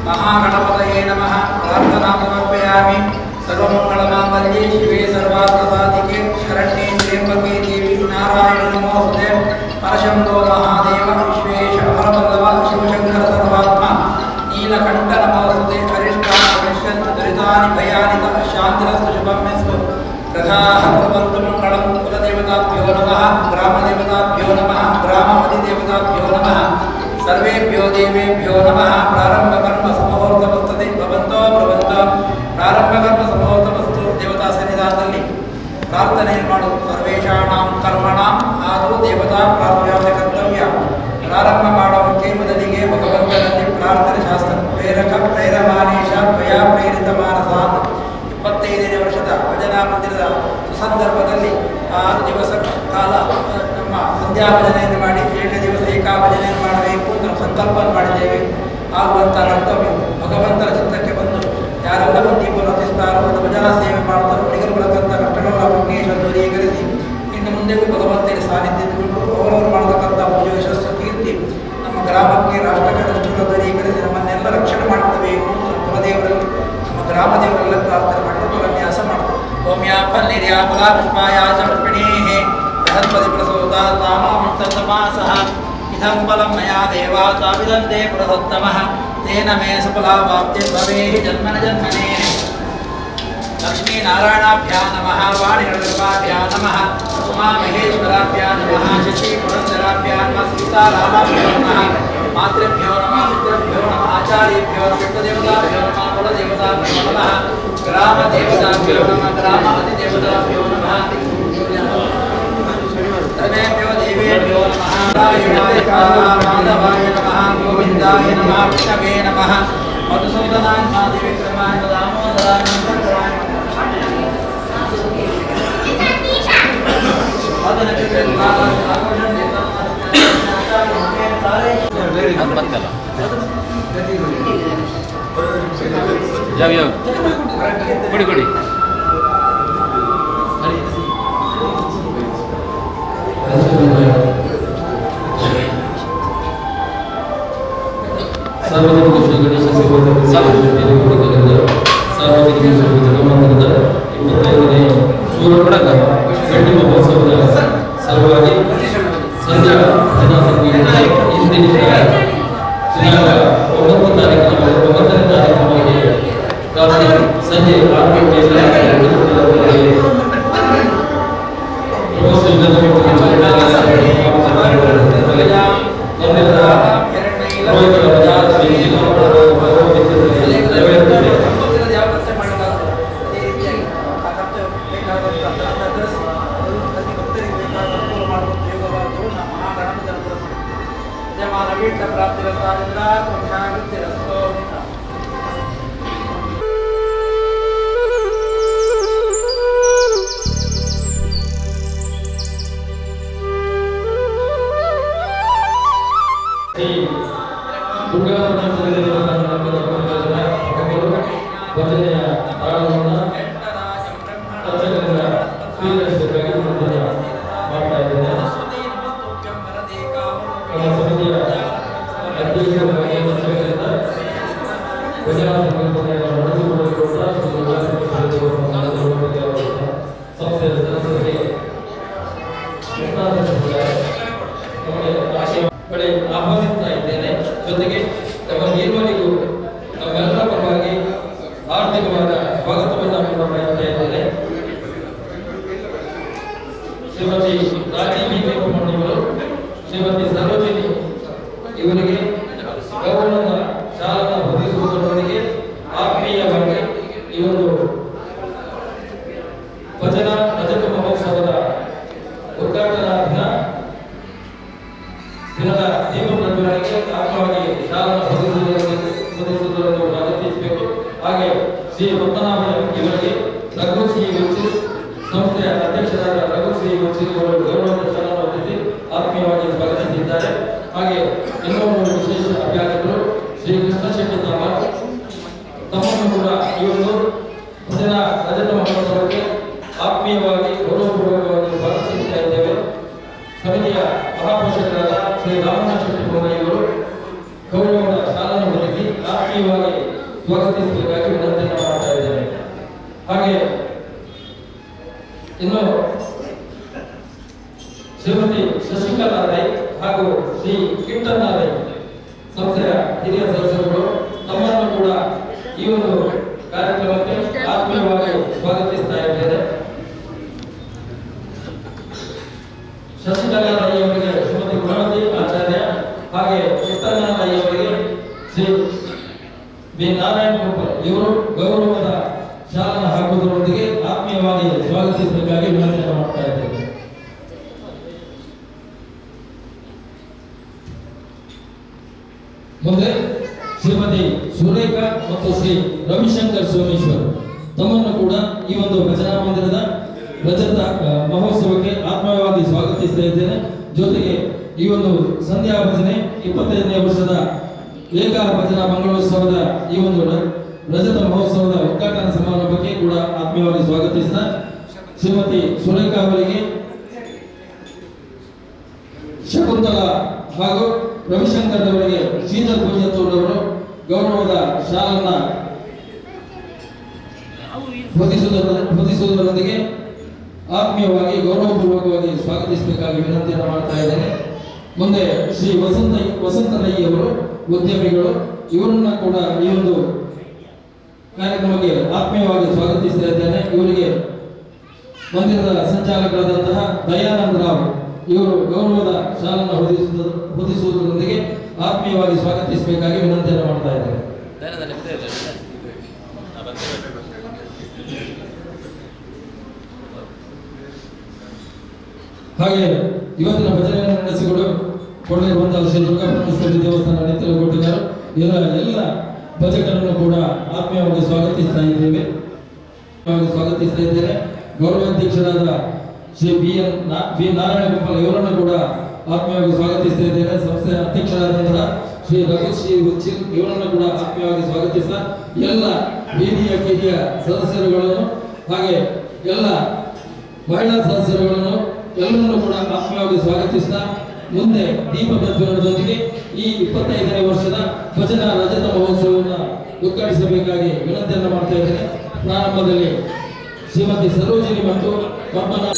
महागणपतये नमः। प्रार्थना समर्पयामि। सर्वमंगलमांगल्ये शिवे सर्वार्थसाधिके शरण्ये त्र्यंबके देवी नारायणी नमोस्तुते। परशंभो महादेव विश्वेश अमरवल्लभ शिवशंकर सर्वात्मा नीलकंठ नमोस्तुते। अरिष्टानि पश्यन्तु दुरितानि भयानि तव शान्तिरस्तु शुभमेस्तु। ग्रहाः भवन्तु मङ्गलं। कुलदेवताभ्यो नमः। ग्रामदेवताभ्यो नमः। ग्रामाधिदेवताभ्यो नमः। सर्वेभ्यो देवेभ्यो नमः। प्रारंभकर्म समूहूर्तमस्तते भवन्तो भ्रवन्तो। प्रारंभकर्म समूहूर्तमस्तु। देवता सन्निधानದಲ್ಲಿ ಪ್ರಾರ್ಥನೆ ಮಾಡುವುದು ಸರ್ವೇಷಾಣಾಂ ಕರ್ಮಣಾಂ ಆದೌ ದೇವತಾ ಪ್ರಾರ್ಥನೆ ಕರ್ತವ್ಯ. ಪ್ರಾರಂಭ ಮಾಡುವುದಕ್ಕೆ ಮೊದಲಿಗೆ ಭಗವಂತನಲ್ಲಿ ಪ್ರಾರ್ಥನೆ ಶಾಸ್ತ್ರ. ಪ್ರೇರಕ ಪ್ರೇರಮಾನೇಶ ತ್ವಯಾ ಪ್ರೇರಿತ ಮಾನಸಾತ್. 25ನೇ ವರ್ಷದ ಭಜನಾ ಮಂದಿರದ ಸುಸಂದರ್ಭದಲ್ಲಿ 6 ದಿವಸ ಕಾಲ ನಮ್ಮ ಸಂಧ್ಯಾ ಭಜನೆಯನ್ನು ಮಾಡಿ 7ನೇ ದಿವಸ ಏಕಾ ಭಜನೆಯನ್ನು ಮಾಡಬೇಕು ಅಂತ ಸಂಕಲ್ಪ ಮಾಡಿದ್ದೇವೆ. ಆಗುವಂಥ ಕರ್ತವ್ಯ ಭಗವಂತನ ಚಿತ್ತಕ್ಕೆ ಬಂದು ಯಾರೆಲ್ಲ ದೀಪವನ್ನು ಹಚ್ಚಿಸ್ತಾರೋ ಒಂದು ಭಜನಾ ಸೇವೆ ಮಾಡ್ತಾರೋ ಅವರಿಗೆ ಬರತಕ್ಕಂಥ ಕಷ್ಟಗಳ ಪುಣ್ಯೇಶ ದೂರೀಕರಿಸಿ ಇನ್ನು ಮುಂದೆಗೂ ಭಗವಂತನ ಸಾನ್ನಿಧ್ಯವನ್ನು ಅವರವರು ಮಾಡತಕ್ಕಂಥ ಪೂಜೆ ಯಶಸ್ಸು ಕೀರ್ತಿ ನಮ್ಮ ಗ್ರಾಮಕ್ಕೆ ರಾಷ್ಟ್ರಕ್ಕೆ ಕಷ್ಟಗಳ ದೂರೀಕರಿಸಿ ನಮ್ಮನ್ನೆಲ್ಲ ರಕ್ಷಣೆ ಮಾಡಬೇಕು ಅಂತ ಕುಲದೇವರಲ್ಲಿ ನಮ್ಮ ಗ್ರಾಮದೇವರೆಲ್ಲ ಪ್ರಾರ್ಥನೆ ಮಾಡಿ ಪರನ್ಯಾಸ ಮಾಡ್ತಾರೆ. ಓಮ್ಯಾಪಲ್ ನಿರ್ಯಾಪಲ ಪುಷ್ಪಾಯ ಚರ್ಪಿಣೇ ಬೃಹಸ್ಪತಿ ಪ್ರಸೂತಾ ತಾಮಾಸಃ ಇದಂ ಫಲಂ ಮಯಾ ದೇವಾ ತಾವಿದಂತೆ ಪ್ರದತ್ತಮಃ तेन मे सफलावाप्ते भवेहि जन्मन जन्मने. लक्ष्मीनारायणाभ्यां नमः। वाणिगणगर्भाभ्यां नमः। उमा महेश्वराभ्यां नमः। शशि पुरन्दराभ्यां नमः। सीतारामाभ्यो नमः। मातृभ्यो नमः। पितृभ्यो नमः। आचार्येभ्यो नमः। इष्टदेवताभ्यो नमः। कुलदेवताभ्यो नमः। ग्रामदेवताभ्यो नमः। ग्रामाधिदेवताभ्यो नमः। सर्वेभ्यो देवेभ्यो नमः। माधवाय नमः। गोविन्दाय नमः। विष्णवे नमः। मधुसूदनाय नमः। विक्रमाय दामोदराय शंकराय ಕೊಡಿ ಸಾರ್ವಜನಿಕ ಶ್ರೀ ಗಣೇಶ ಸಾರ್ವಜನಿಕ ಜಗಮಂದಿರದ 25ನೇ ಸೂರ್ಯಪಡಕ ಗಂಡಿ ಮಹೋತ್ಸವದ ಸಲುವಾಗಿ ಸಂಧ್ಯಾ ಭಜನಾ ಸಂಗೀತ ಇಂದಿನಿಂದ ದಿನಾಂಕ 9ನೇ ತಾರೀಕಿನವರೆಗೆ ರಾತ್ರಿ ಸಂಜೆ 6 ಗಂಟೆಯಿಂದ ಭಜನೆಯ ತಾಳವನ್ನು ಅರ್ಚಕರಿಂದ ಸ್ವೀಕರಿಸಬೇಕಾಗಿ ಮಾಡ್ತಾ ಇದ್ದೇನೆ. ನಮ್ಮ ಸಮಿತಿಯ ಅಧ್ಯಕ್ಷರಾಗಿ ಭಜನಾ ಸಂಕಲ್ಪನೆಯನ್ನು ನಡೆಸಿಕೊಳ್ಳುವಂತಹ ಸಂಸ್ಥೆಯ ಸದಸ್ಯರಿಗೆ ಬಳಿ ಆಹ್ವಾನಿಸ್ತಾ ಇದ್ದೇನೆ. ಜೊತೆಗೆ ನಮ್ಮ ನಿರ್ವಹಣೆಗೂ ನಮ್ಮೆಲ್ಲರ ಪರವಾಗಿ ಆರ್ಥಿಕವಾದ ಸ್ವಾಗತವನ್ನು ಬಯಸ್ತಾ ಇದ್ದೇನೆ. ಶ್ರೀಮತಿ ರಾಜೀವಿ ದೇವಮಣಿಯವರು, ಶ್ರೀಮತಿ ಸರೋಜಿನಿ ಇವರಿಗೆ ಗೌರವದ ಶಾಲನ್ನು ಹೊಂದಿಸುವುದರೊಂದಿಗೆ ಆತ್ಮೀಯವಾಗಿ ಈ ಒಂದು ಭಜನಾ ರಜತ ಮಹೋತ್ಸವದ ಉದ್ಘಾಟನಾ ದಿನದ ದೀಪ ಪ್ರಜ್ವಲನೆಗೆ ಆತ್ಮವಾಗಿ ಶಾಲನ್ನು ಹೊಂದಿಸುವುದನ್ನು ಸ್ವಾಗತಿಸಬೇಕು. ಹಾಗೆ ಶ್ರೀ ಪದ್ಮನಾಭ ಇವರಿಗೆ ರಘು ಸಿ ವೆಚ್ಚಿ ಸಂಸ್ಥೆಯ ಅಧ್ಯಕ್ಷರಾದ ರಘು ಸಿ ವೆಚ್ಚಿ ಅವರು ಗೌರವದ ಶಾಲನ್ನು ಹೊಂದಿಸಿ ಆತ್ಮೀಯವಾಗಿ ಸ್ವಾಗತಿಸಿದ್ದಾರೆ. ಹಾಗೆ ಇನ್ನೊಬ್ಬರು ವಿಶೇಷ ಅಭ್ಯರ್ಥಿಗಳು ಶ್ರೀ ಕೃಷ್ಣ ಶೆಟ್ಟಿ ತಮ್ಮನ್ನು ಕೂಡ ಈ ಒಂದು ಭಜನಾ ರಜತ ಮಹೋತ್ಸವಕ್ಕೆ ಆತ್ಮೀಯವಾಗಿ ಗೌರವಪೂರ್ವಕವಾಗಿ ಸ್ವಾಗತಿಸ್ತಾ ಇದ್ದೇವೆ. ಸಮಿತಿಯ ಮಹಾಪೋಷಕರಾದ ಶ್ರೀ ರಾಮನಾಥ ಶೆಟ್ಟಿ ಇವರು ಗೌರವದ ಶಾಲನ್ನು ಹೊಂದಿಸಿ ಆತ್ಮೀಯವಾಗಿ ಸ್ವಾಗತಿಸಬೇಕಾಗಿ ವಿನಂತಿಯನ್ನು ಮಾಡ್ತಾ ಇದ್ದೇನೆ. ಹಾಗೆ ಇನ್ನು ಶ್ರೀಮತಿ ಶಶಿಕಲಾ ರೈ ಹಾಗೂ ಶ್ರೀ ಕಿಟ್ಟಣ್ಣ ರೈ ಸಂಸ್ಥೆಯ ಹಿರಿಯ ಸದಸ್ಯರುಗಳು ತಮ್ಮನ್ನು ಕೂಡ ಈ ಒಂದು ಕಾರ್ಯಕ್ರಮಕ್ಕೆ ಆತ್ಮೀಯವಾಗಿ ಸ್ವಾಗತಿಸ್ತಾ ಇದ್ದೇನೆ. ಶಶಿಕಲಾ ರೈ ಅವರಿಗೆ ಶ್ರೀಮತಿ ಗುಣವತಿ ಆಚಾರ್ಯ ಹಾಗೆ ಕಿಟ್ಟಣ್ಣ ರೈ ಅವರಿಗೆ ಶ್ರೀ ಬಿ ನಾರಾಯಣ ಗೋಪಾಲ್ ಇವರು ಗೌರವದ ಶಾಲನ ಹಾಕುವುದರೊಂದಿಗೆ ಆತ್ಮೀಯವಾಗಿ ಸ್ವಾಗತಿಸಬೇಕಾಗಿ ವಿನಂತಿಯನ್ನು ಮಾಡ್ತಾ ಇದ್ದೇನೆ. ಮುಂದೆ ಶ್ರೀಮತಿ ಸುರೇಖಾ ಮತ್ತು ಶ್ರೀ ರವಿಶಂಕರ್ ಸೋಮೇಶ್ವರ್ ತಮ್ಮನ್ನು ಕೂಡ ಈ ಒಂದು ಭಜನಾ ಮಂದಿರದ ರಜತ ಮಹೋತ್ಸವಕ್ಕೆ ಆತ್ಮೀಯವಾಗಿ ಸ್ವಾಗತಿಸ್ತಾ ಇದ್ದೇನೆ. ಜೊತೆಗೆ ಈ ಒಂದು ಸಂಧ್ಯಾ ಭಜನೆ 25ನೇ ವರ್ಷದ ಏಕಾ ಭಜನಾ ಮಂಗಳೋತ್ಸವದ ಈ ಒಂದು ರಜತ ಮಹೋತ್ಸವದ ಉದ್ಘಾಟನಾ ಸಮಾರಂಭಕ್ಕೆ ಕೂಡ ಆತ್ಮೀಯವಾಗಿ ಸ್ವಾಗತಿಸ್ತಾ ಶ್ರೀಮತಿ ಸುರೇಖಾ ಅವರಿಗೆ ಶಕುಂತಲಾ ಹಾಗೂ ರವಿಶಂಕರ್ ಅವರಿಗೆ ಶ್ರೀಧರ್ ಭೋಜತ್ತೂರ್ ಅವರು ಗೌರವದ ಶಾಲನ್ನ ಹೊದಿಸುವುದರೊಂದಿಗೆ ಆತ್ಮೀಯವಾಗಿ ಗೌರವಪೂರ್ವಕವಾಗಿ ಸ್ವಾಗತಿಸಬೇಕಾಗಿ ವಿನಂತಿಯನ್ನು ಮಾಡ್ತಾ ಇದ್ದೇನೆ. ಮುಂದೆ ಶ್ರೀ ವಸಂತ ರೈ ಅವರು ಉದ್ಯಮಿಗಳು ಇವರನ್ನ ಕೂಡ ಈ ಒಂದು ಕಾರ್ಯಕ್ರಮಕ್ಕೆ ಆತ್ಮೀಯವಾಗಿ ಸ್ವಾಗತಿಸ್ತಾ ಇದ್ದೇನೆ. ಇವರಿಗೆ ಮಂದಿರದ ಸಂಚಾಲಕರಾದಂತಹ ದಯಾನಂದ ರಾವ್ ಇವರು ಗೌರವದ ಶಾಲನ್ನು ಹೊದಿಸುವುದರೊಂದಿಗೆ ಆತ್ಮೀಯವಾಗಿ ಸ್ವಾಗತಿಸಬೇಕಾಗಿ ವಿನಂತಿಯನ್ನು ಮಾಡ್ತಾ ಇದ್ದೇನೆ. ಹಾಗೆ ಇವತ್ತಿನ ಭಜನೆಯನ್ನು ನಡೆಸಿಕೊಂಡಿರುವಂತಹ ಶ್ರೀ ದುರ್ಗಾಪರಮೇಶ್ವರಿ ದೇವಸ್ಥಾನ ನಿತ್ಯಲಕೋಟೆಗಾರು ಇವರ ಎಲ್ಲ ಭಜಕರನ್ನು ಕೂಡ ಆತ್ಮೀಯವಾಗಿ ಸ್ವಾಗತಿಸ್ತಾ ಇದ್ದೇವೆ. ಗೌರವಾಧ್ಯಕ್ಷರಾದ ಶ್ರೀ ಬಿ ನಾರಾಯಣ ಗೋಪಾಲ್ ಇವರನ್ನು ಕೂಡ ಆತ್ಮೀಯವಾಗಿ ಸ್ವಾಗತಿಸ್ತಾ ಇದ್ದೇನೆ. ಸಂಸ್ಥೆಯ ಅಧ್ಯಕ್ಷರಾದಂತಹ ಶ್ರೀ ರಘುಶ್ರೀ ಉಚ್ಚಿಲ್ ಇವರನ್ನು ಕೂಡ ಆತ್ಮೀಯವಾಗಿ ಸ್ವಾಗತಿಸ್ತಾ ಎಲ್ಲ ವೇದಿಯ ಕಿರಿಯ ಸದಸ್ಯರುಗಳನ್ನು ಹಾಗೆ ಎಲ್ಲ ಮಹಿಳಾ ಸದಸ್ಯರುಗಳನ್ನು ಎಲ್ಲರನ್ನು ಕೂಡ ಆತ್ಮೀಯವಾಗಿ ಸ್ವಾಗತಿಸ್ತಾ ಮುಂದೆ ದೀಪ ಪ್ರಜ್ವಲನದೊಂದಿಗೆ ಈ 25ನೇ ವರ್ಷದ ಭಜನಾ ರಜತ ಮಹೋತ್ಸವವನ್ನು ಉದ್ಘಾಟಿಸಬೇಕಾಗಿ ವಿನಂತಿಯನ್ನು ಮಾಡ್ತಾ ಇದ್ದೇನೆ. ಪ್ರಾರಂಭದಲ್ಲಿ ಶ್ರೀಮತಿ ಸರೋಜಿನಿ ಮತ್ತು ಪದ್ಮನಾಭ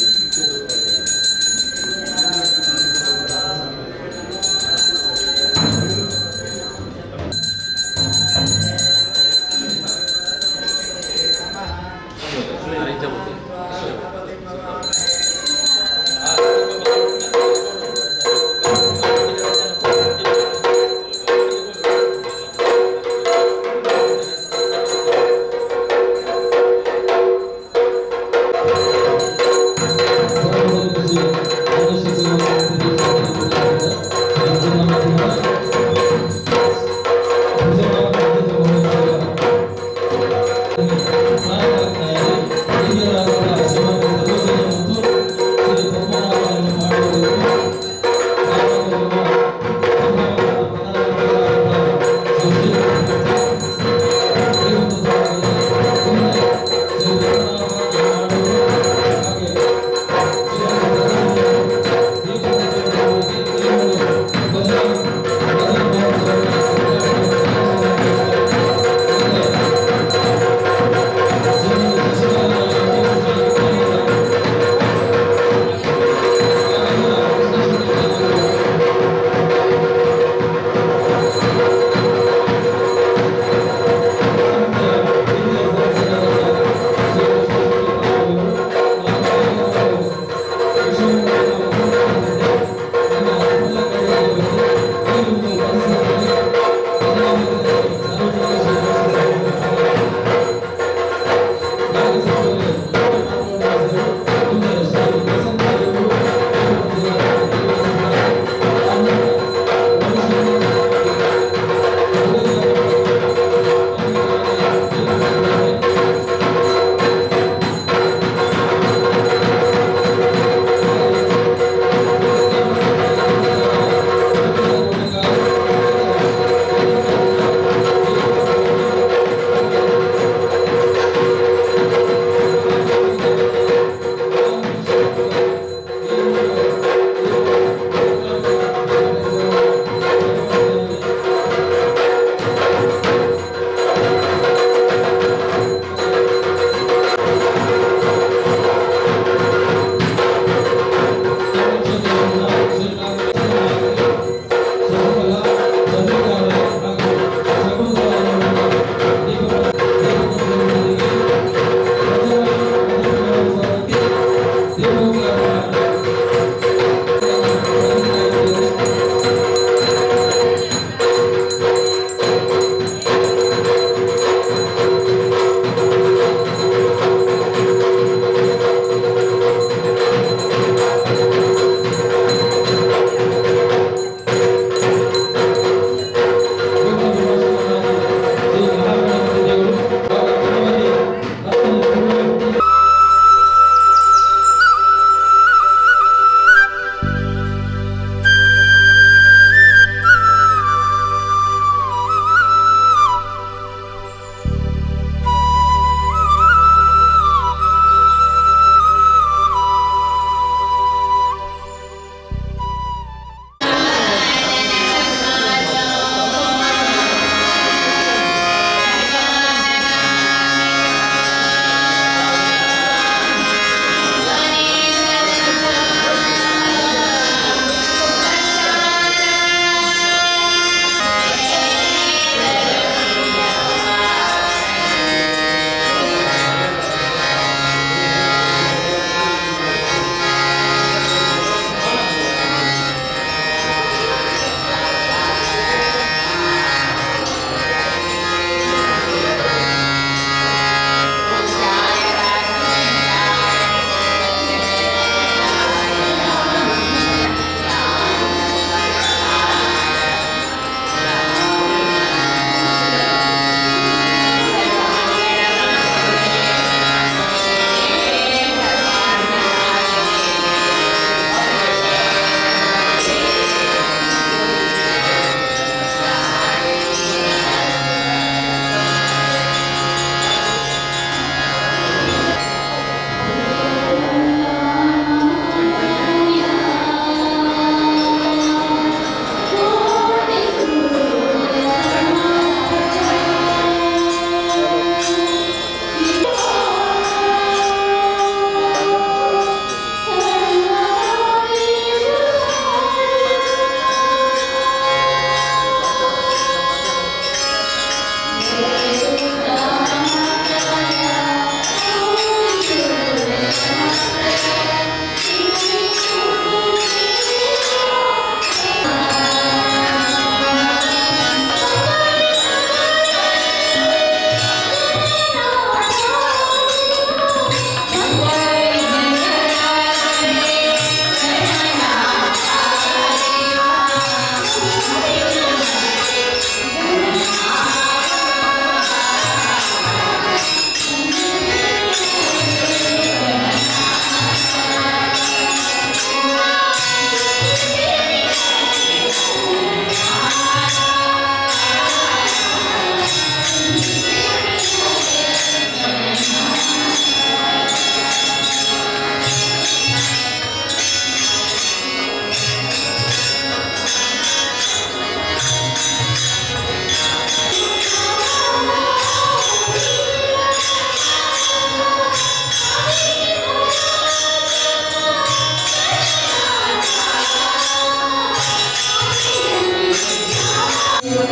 Thank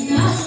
you.